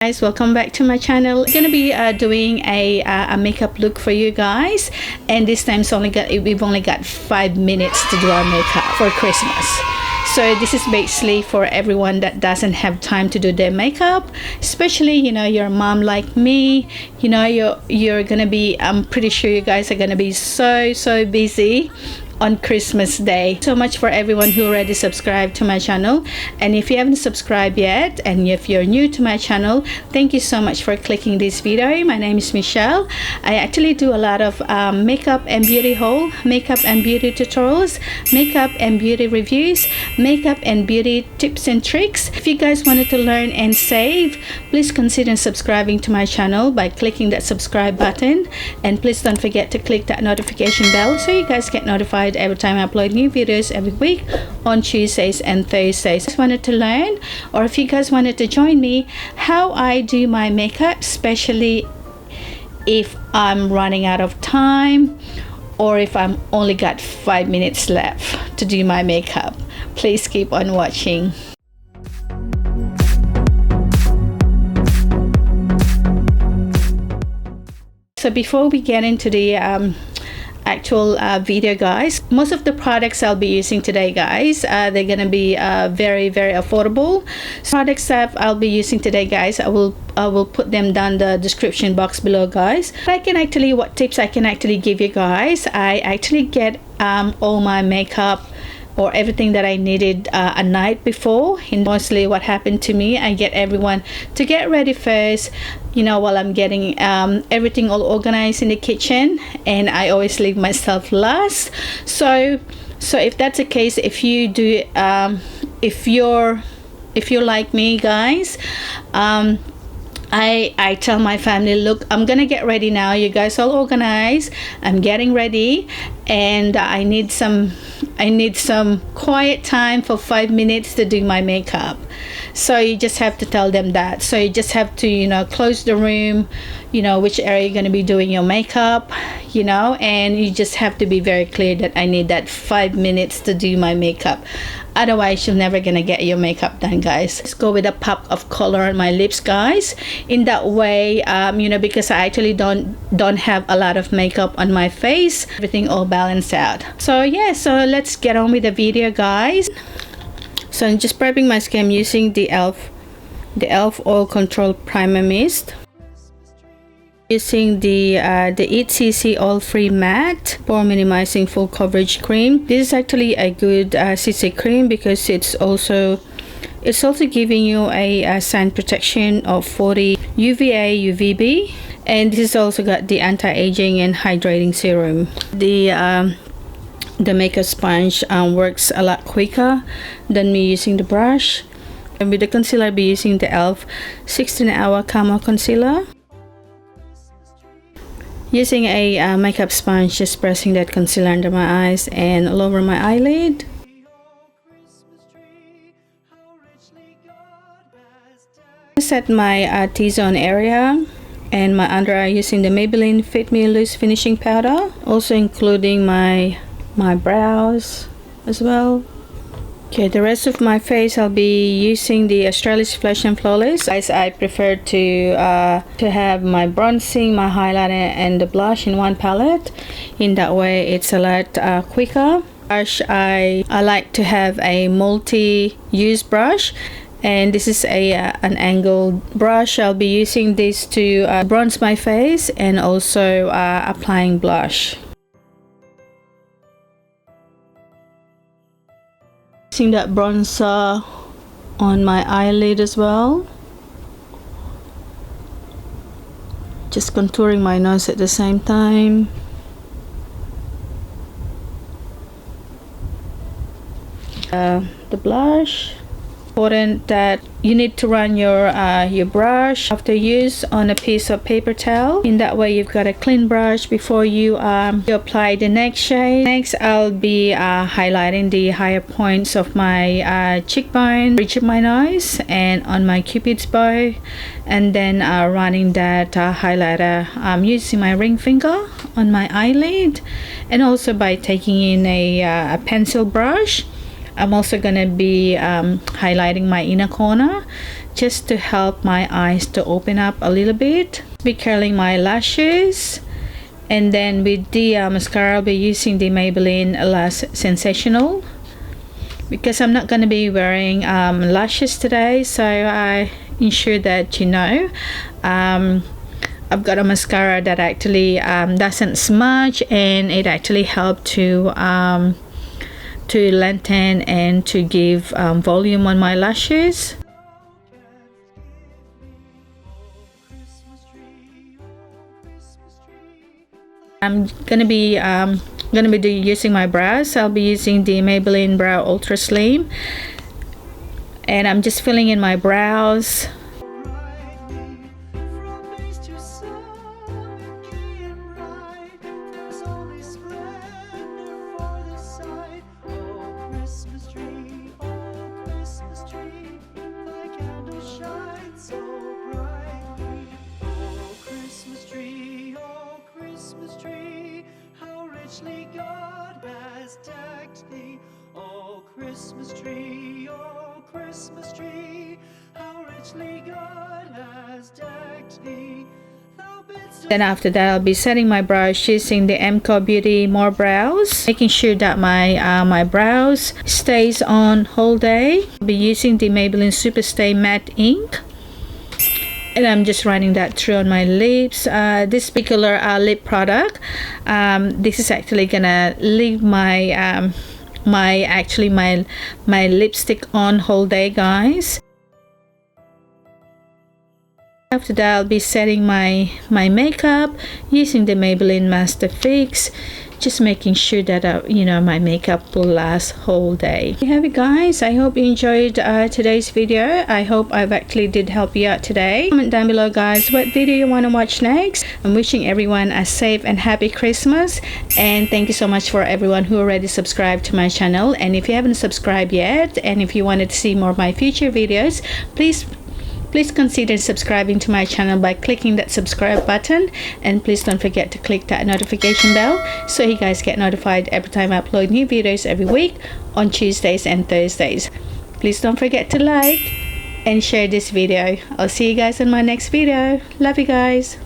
Guys, welcome back to my channel. I'm gonna be doing a makeup look for you guys, and this time we've only got 5 minutes to do our makeup for Christmas. So this is basically for everyone that doesn't have time to do their makeup, especially you're a mom like me. You're gonna be, I'm pretty sure you guys are gonna be so busy on Christmas Day. So much for everyone who already subscribed to my channel, and if you haven't subscribed yet, and if you're new to my channel, thank you so much for clicking this video. My name is Michelle. I actually do a lot of makeup and beauty haul, makeup and beauty tutorials, makeup and beauty reviews, makeup and beauty tips and tricks. If you guys wanted to learn and save, please consider subscribing to my channel by clicking that subscribe button, and please don't forget to click that notification bell so you guys get notified every time I upload new videos every week on Tuesdays and Thursdays. If you wanted to learn, or if you guys wanted to join me how I do my makeup, especially if I'm running out of time or if I'm only got 5 minutes left to do my makeup, please keep on watching. So before we get into the actual video, guys, most of the products I'll be using today, guys, they're gonna be very affordable. Products that I'll be using today, guys, I will put them down the description box below, guys. What tips I can actually give you guys, I actually get all my makeup or everything that I needed a night before. And mostly what happened to me, I get everyone to get ready first, while I'm getting everything all organized in the kitchen, and I always leave myself last. So if that's the case, if you do, if you're like me, guys, I tell my family, look, I'm gonna get ready now, you guys all organize, I'm getting ready, and I need some quiet time for 5 minutes to do my makeup. So you just have to tell them that. So you just have to close the room, which area you're going to be doing your makeup, and you just have to be very clear that I need that 5 minutes to do my makeup. Otherwise you're never gonna get your makeup done, guys. Let's go with a pop of color on my lips, guys. In that way, because I actually don't have a lot of makeup on my face, everything all balanced out. So yeah, so let's get on with the video, guys. So I'm just prepping my skin using the E.l.f. Oil Control Primer Mist. Using the 8cc oil-free matte pore minimizing full coverage cream. This is actually a good CC cream because it's also giving you a sun protection of 40 UVA UVB, and this has also got the anti-aging and hydrating serum. The makeup sponge works a lot quicker than me using the brush. And with the concealer, I'll be using the E.l.f. 16-hour Camo concealer. Using a makeup sponge, just pressing that concealer under my eyes and all over my eyelid. Set my T-zone area and my under eye using the Maybelline Fit Me Loose Finishing Powder. Also including my brows as well. Okay, the rest of my face I'll be using the Australis Flash and Flawless. Guys, I prefer to have my bronzing, my highlighter, and the blush in one palette. In that way, it's a lot quicker. Brush, I like to have a multi-use brush, and this is an angled brush. I'll be using this to bronze my face and also applying blush. Using that bronzer on my eyelid as well. Just contouring my nose at the same time. The blush. Important that you need to run your brush after use on a piece of paper towel. In that way, you've got a clean brush before you apply the next shade. Next, I'll be highlighting the higher points of my cheekbone, bridge of my nose, and on my cupid's bow, and then running that highlighter using my ring finger on my eyelid, and also by taking in a pencil brush I'm also gonna be highlighting my inner corner just to help my eyes to open up a little bit. Be curling my lashes, and then with the mascara I'll be using the Maybelline Lash Sensational, because I'm not going to be wearing lashes today, so I ensure that, you know, I've got a mascara that actually doesn't smudge, and it actually helps to lengthen and to give volume on my lashes. I'm gonna be using my brows. I'll be using the Maybelline Brow Ultra Slim, and I'm just filling in my brows. God has decked thee, oh Christmas tree, oh Christmas tree, how richly God has decked thee. Then after that, I'll be setting my brows using the Camo Beauty More Brows, making sure that my brows stays on whole day. I'll be using the Maybelline Superstay Matte Ink, and I'm just running that through on my lips. This particular lip product, this is actually gonna leave my my lipstick on whole day, guys. After that, I'll be setting my makeup using the Maybelline Master Fix, just making sure that you know, my makeup will last whole day. There you have it, guys. I hope you enjoyed today's video. I hope I've actually did help you out today. Comment down below, guys, what video you want to watch next. I'm wishing everyone a safe and happy Christmas, and thank you so much for everyone who already subscribed to my channel. And if you haven't subscribed yet, and if you wanted to see more of my future videos, please consider subscribing to my channel by clicking that subscribe button, and please don't forget to click that notification bell so you guys get notified every time I upload new videos every week on Tuesdays and Thursdays. Please don't forget to like and share this video. I'll see you guys in my next video. Love you guys.